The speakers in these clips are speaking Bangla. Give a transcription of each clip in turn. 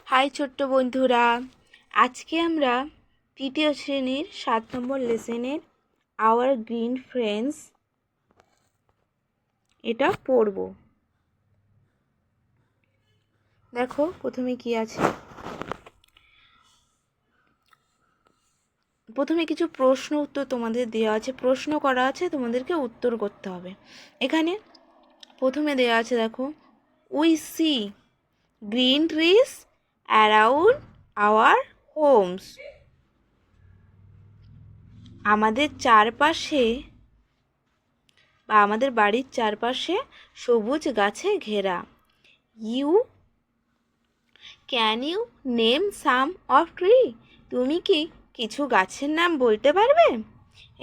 হাই ছোট্ট বন্ধুরা, আজকে আমরা তৃতীয় শ্রেণীর 7 নম্বর লেসনের আওয়ার গ্রিন ফ্রেন্ডস এটা পড়ব। দেখো প্রথমে কি আছে। প্রথমে কিছু প্রশ্ন উত্তর তোমাদের দেওয়া আছে, প্রশ্ন করা আছে, তোমাদেরকে উত্তর করতে হবে। এখানে প্রথমে দেওয়া আছে, দেখো, we see green trees around our homes. আমাদের চারপাশে বা আমাদের বাড়ির চারপাশে সবুজ গাছে ঘেরা। Can you name some of tree? তুমি কি কিছু গাছের নাম বলতে পারবে?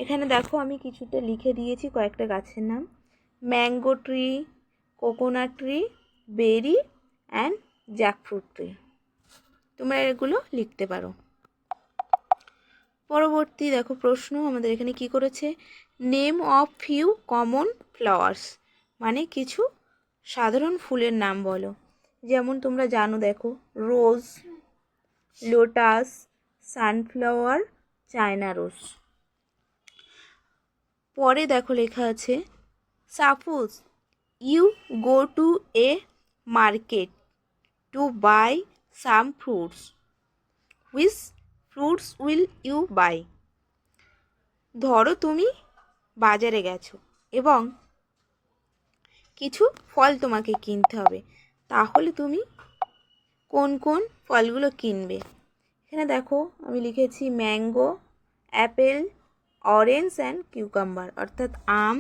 এখানে দেখো আমি কিছুটা লিখে দিয়েছি কয়েকটা গাছের নাম: mango tree, coconut tree, berry and jackfruit tree. তোমরা এগুলো লিখতে পারো। পরবর্তী দেখো প্রশ্ন আমাদের এখানে কি করেছে, name of few common flowers, মানে কিছু সাধারণ ফুলের নাম বলো। যেমন তোমরা জানো, দেখো, rose, lotus, sunflower, China rose. পরে দেখো লেখা আছে, suppose you go to a market to buy some fruits, which fruits will you buy? ধরো তুমি বাজারে গেছো এবং কিছু ফল তোমাকে কিনতে হবে, তাহলে তুমি কোন কোন ফলগুলো কিনবে? এখানে দেখো আমি লিখেছি mango, Apple, orange and cucumber, অর্থাৎ আম,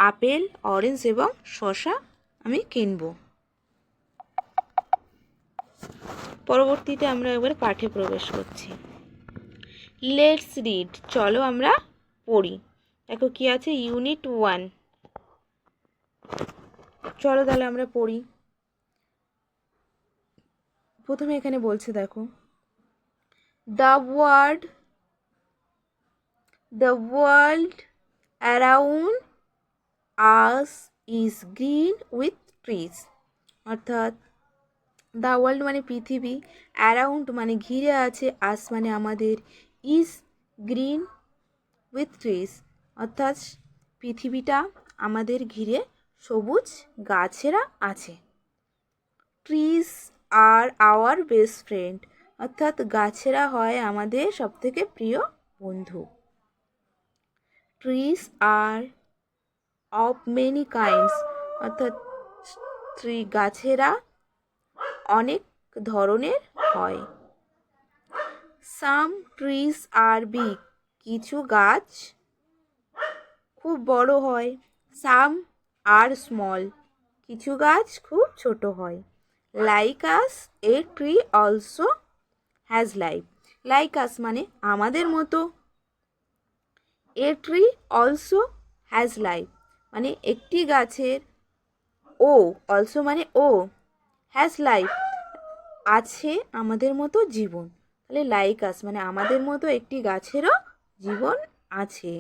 আপেল, অরেঞ্জ এবং শসা আমি কিনবো। পরবর্তীতে আমরা এবার পাঠে প্রবেশ করছি। লেটস রিড, চলো আমরা পড়ি। দেখো কি আছে, ইউনিট 1। চলো তাহলে আমরা পড়ি। প্রথমে এখানে বলছে, দেখো, the world around us is green with trees, অর্থাৎ দ্য ওয়ার্ল্ড মানে পৃথিবী, অ্যারাউন্ড মানে ঘিরে আছে, আস মানে আমাদের, ইজ গ্রিন উইথ ট্রিজ অর্থাৎ পৃথিবীটা আমাদের ঘিরে সবুজ গাছেরা আছে। Trees are our best friend, অর্থাৎ গাছেরা হয় আমাদের সবথেকে প্রিয় বন্ধু। Trees are of many kinds, অর্থাৎ গাছেরা অনেক ধরনের হয়। সাম ট্রিজ আর বিগ, কিছু গাছ খুব বড় হয়। সাম আর স্মল, কিছু গাছ খুব ছোট হয়। Like us a tree also has life, like আস মানে আমাদের মতো, a tree also has life মানে একটি গাছের, ও অলসো মানে ও, হ্যাজ লাইফ আছে আমাদের মতো জীবন। তাহলে লাইক আস মানে আমাদের মতো একটি গাছেরও জীবন আছে।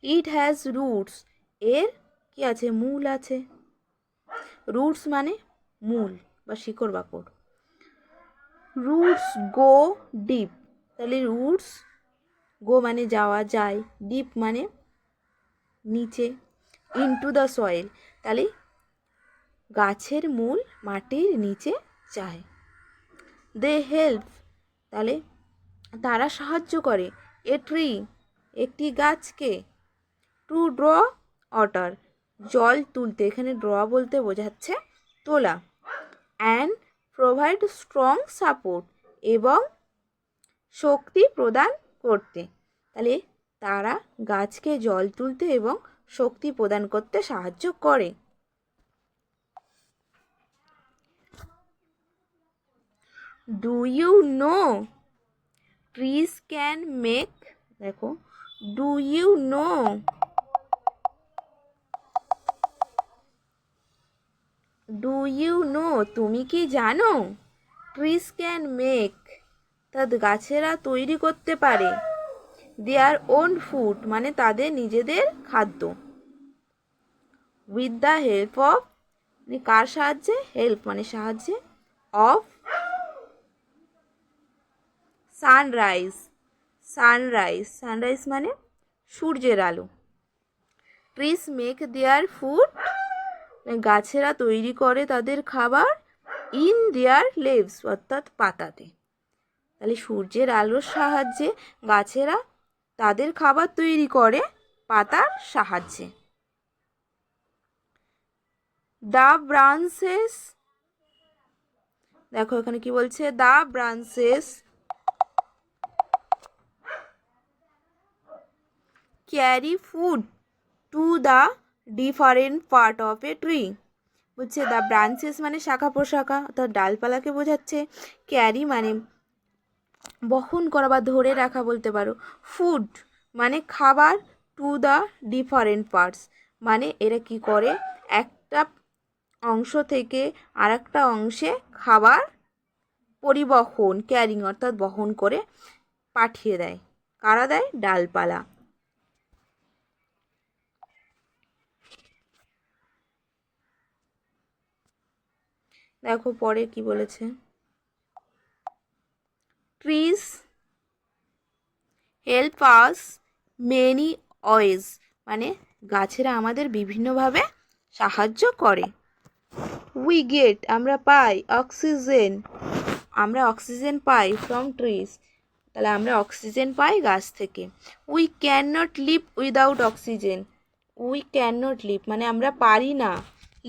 ইট হ্যাজ রুটস, এর কি আছে, মূল আছে। রুটস মানে মূল বা শিকড় বাকড়। রুটস গো ডিপ, তাহলে রুটস গো মানে যাওয়া, যায়, ডিপ মানে নিচে, ইনটু দ্য সয়েল তাহলে গাছের মূল মাটির নিচে যায়। দে হেল্প তাহলে তারা সাহায্য করে, এ ট্রি একটি গাছকে, টু ড্র ওয়াটার জল তুলতে, এখানে ড্র বলতে বোঝাচ্ছে তোলা, অ্যান্ড প্রোভাইড স্ট্রং সাপোর্ট এবং শক্তি প্রদান করতে, তাহলে তারা গাছকে জল তুলতে এবং শক্তি প্রদান করতে সাহায্য করে। Do you know trees can make, দেখো, ডু ইউ নো তুমি কি জানো, ট্রিজ ক্যান মেক অর্থাৎ গাছেরা তৈরি করতে পারে, দেয়ার ওন ফুড মানে তাদের নিজেদের খাদ্য, উইথ দ্য হেল্প অফ মানে কার সাহায্যে, হেল্প মানে সাহায্যে, অফ সানরাইজ, সানরাইজ, সানরাইজ মানে সূর্যের আলো। ট্রিজ মেক দেয়ার ফুড, গাছেরা তৈরি করে তাদের খাবার। ইন দেয়ার লিভস, অর্থাৎ পাতাতে। তাহলে সূর্যের আলোর সাহায্যে গাছেরা তাদের খাবার তৈরি করে পাতার সাহায্যে। দ্য ব্রাঞ্চেস, দেখো এখানে কি বলছে, the branches carry food to the different part of a tree. বলছে দ্য ব্রাঞ্চেস মানে শাখা প্রশাখা, অর্থাৎ ডালপালাকে বোঝাচ্ছে। ক্যারি মানে বহন করা বা ধরে রাখা বলতে পারো। ফুড মানে খাবার। টু দ্য ডিফারেন্ট পার্টস মানে এরা কি করে, একটা অংশ থেকে আর একটা অংশে খাবার পরিবহন, ক্যারিং অর্থাৎ বহন করে পাঠিয়ে দেয়। কারা দেয়? ডালপালা। দেখো পরে কি বলেছে, trees help us many ways মানে গাছেরা আমাদের বিভিন্নভাবে সাহায্য করে। উই গেট আমরা পাই, অক্সিজেন আমরা অক্সিজেন পাই, ফ্রম ট্রিজ তাহলে আমরা অক্সিজেন পাই গাছ থেকে। We can not live without oxygen, we can not live মানে আমরা পারি না,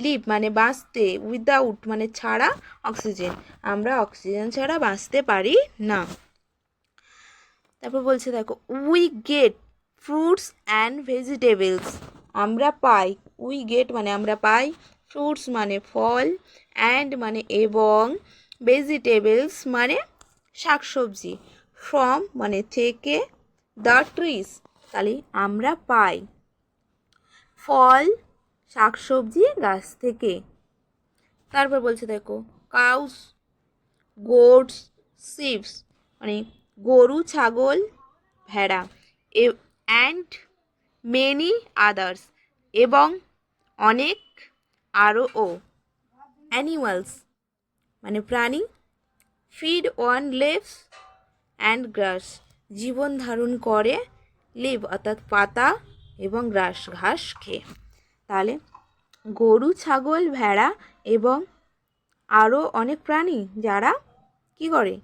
লিভ মানে বাঁচতে, উইদাউট মানে ছাড়া, অক্সিজেন আমরা অক্সিজেন ছাড়া বাঁচতে পারি না। তারপর বলছে দেখো, we get fruits and vegetables আমরা পাই, উই গেট মানে আমরা পাই, ফ্রুটস মানে ফল, অ্যান্ড মানে এবং, ভেজিটেবলস মানে শাকসবজি, ফ্রম মানে থেকে, দ্য ট্রিজ তাহলে আমরা পাই ফল শাকসবজি গাছ থেকে। তারপর বলছে দেখো, কাউস, গোটস, শিপস মানে গরু, ছাগল, ভেড়া, অ্যান্ড মেনি আদার্স এবং অনেক আরও, অ্যানিমালস মানে প্রাণী, feed on leaves and grass জীবন ধারণ করে, লিভ অর্থাৎ পাতা এবং গ্রাস ঘাস খেয়ে। তাহলে গরু, ছাগল, ভেড়া এবং আরও অনেক প্রাণী যারা কি করে,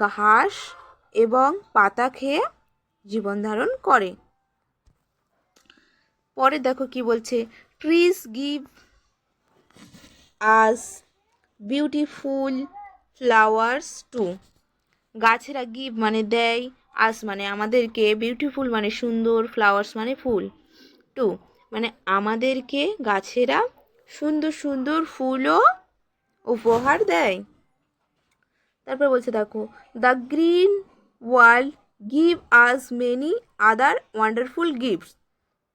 ঘাস এবং পাতা খেয়ে জীবন ধারণ করে। পরে দেখো কি বলছে, trees give us beautiful flowers to গাছেরা গিভ মানে দেয়, আস মানে আমাদেরকে, বিউটিফুল মানে সুন্দর, ফ্লাওয়ার্স মানে ফুল, টু মানে আমাদেরকে গাছেরা সুন্দর সুন্দর ফুলও উপহার দেয়। তারপর বলছে দেখো, the green world give us many other wonderful gifts,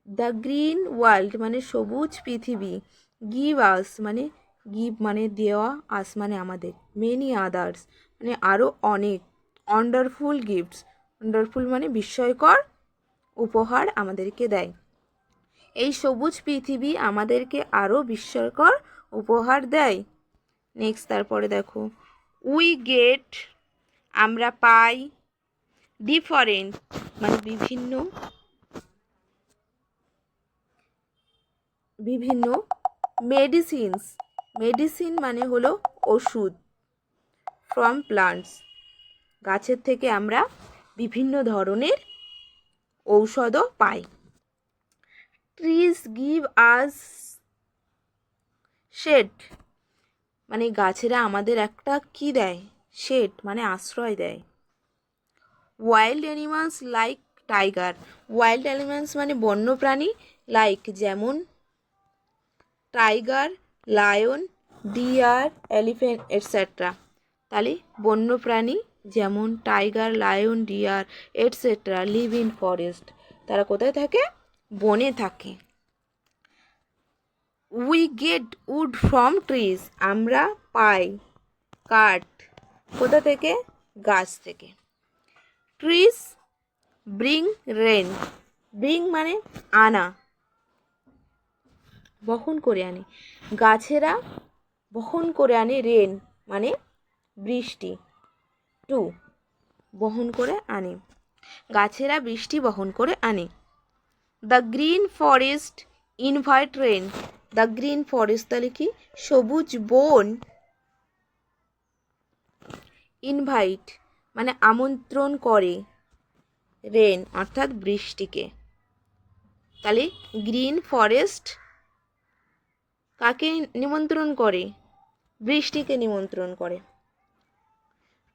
the green world মানে সবুজ পৃথিবী, গিভ আস মানে গিভ মানে দেওয়া, আস মানে আমাদের, মেনি আদার্স মানে আরও অনেক, ওয়ান্ডারফুল গিফটস ওয়ান্ডারফুল মানে বিস্ময়কর উপহার আমাদেরকে দেয়। এই সবুজ পৃথিবী আমাদেরকে আরও বিস্ময়কর উপহার দেয়। নেক্সট তারপরে দেখো, উই গেট আমরা পাই, ডিফারেন্ট মানে বিভিন্ন, বিভিন্ন মেডিসিনস মেডিসিন মানে হলো ওষুধ, ফ্রম প্লান্টস গাছের থেকে আমরা বিভিন্ন ধরনের ঔষধও পাই। ট্রিজ গিভ আস শেড মানে গাছেরা আমাদের একটা কি দেয়, শেড মানে আশ্রয় দেয়। Wild animals like tiger, wild animals মানে বন্যপ্রাণী, লাইক যেমন tiger, lion, deer, elephant etcetera তাহলে বন্যপ্রাণী যেমন tiger, lion, deer etcetera live in forest তারা কোথায় থাকে, বনে থাকে। We get wood from trees আমরা পাই কাঠ কোথা থেকে, গাছ থেকে। ট্রিজ ব্রিং রেন, ব্রিং মানে আনা, বহন করে আনে, গাছেরা বহন করে আনে, রেন মানে বৃষ্টি, টু বহন করে আনে। গাছেরা বৃষ্টি বহন করে আনে। The green forest invite rain. The green forest তাহলে কি? সবুজ বন। ইনভাইট মানে আমন্ত্রণ করে, রেন অর্থাৎ বৃষ্টিকে। তাহলে গ্রিন ফরেস্ট কাকে নিমন্ত্রণ করে? বৃষ্টিকে নিমন্ত্রণ করে।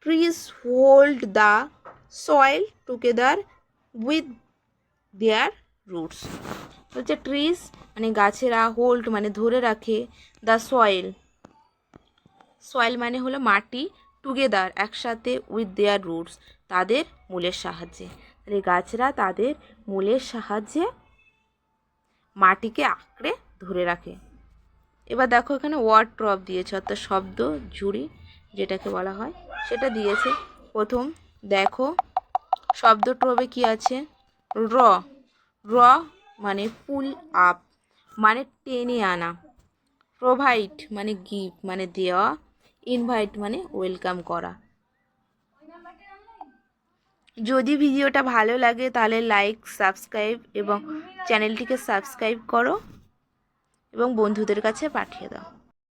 Trees hold the soil together with their roots. হচ্ছে ট্রিজ মানে গাছেরা, হোল্ড মানে ধরে রাখে, দ্য সয়েল, সয়েল মানে হলো মাটি, টুগেদার একসাথে, উইথ দেয়ার রুটস তাদের মূলের সাহায্যে। তাহলে গাছরা তাদের মূলের সাহায্যে মাটিকে আঁকড়ে ধরে রাখে। এবার দেখো এখানে ওয়ার্ড ট্রপ দিয়েছে, অর্থাৎ শব্দ ঝুড়ি যেটাকে বলা হয় সেটা দিয়েছে। প্রথম দেখো শব্দ ট্রপে কি আছে? র, র মানে পুল আপ মানে টেনে আনা, প্রোভাইড মানে গিফট মানে দেওয়া, ইনভাইট মানে ওয়েলকাম করা। যদি ভিডিওটা ভালো লাগে তাহলে লাইক, সাবস্ক্রাইব এবং চ্যানেলটিকে সাবস্ক্রাইব করো এবং বন্ধুদের কাছে পাঠিয়ে দাও।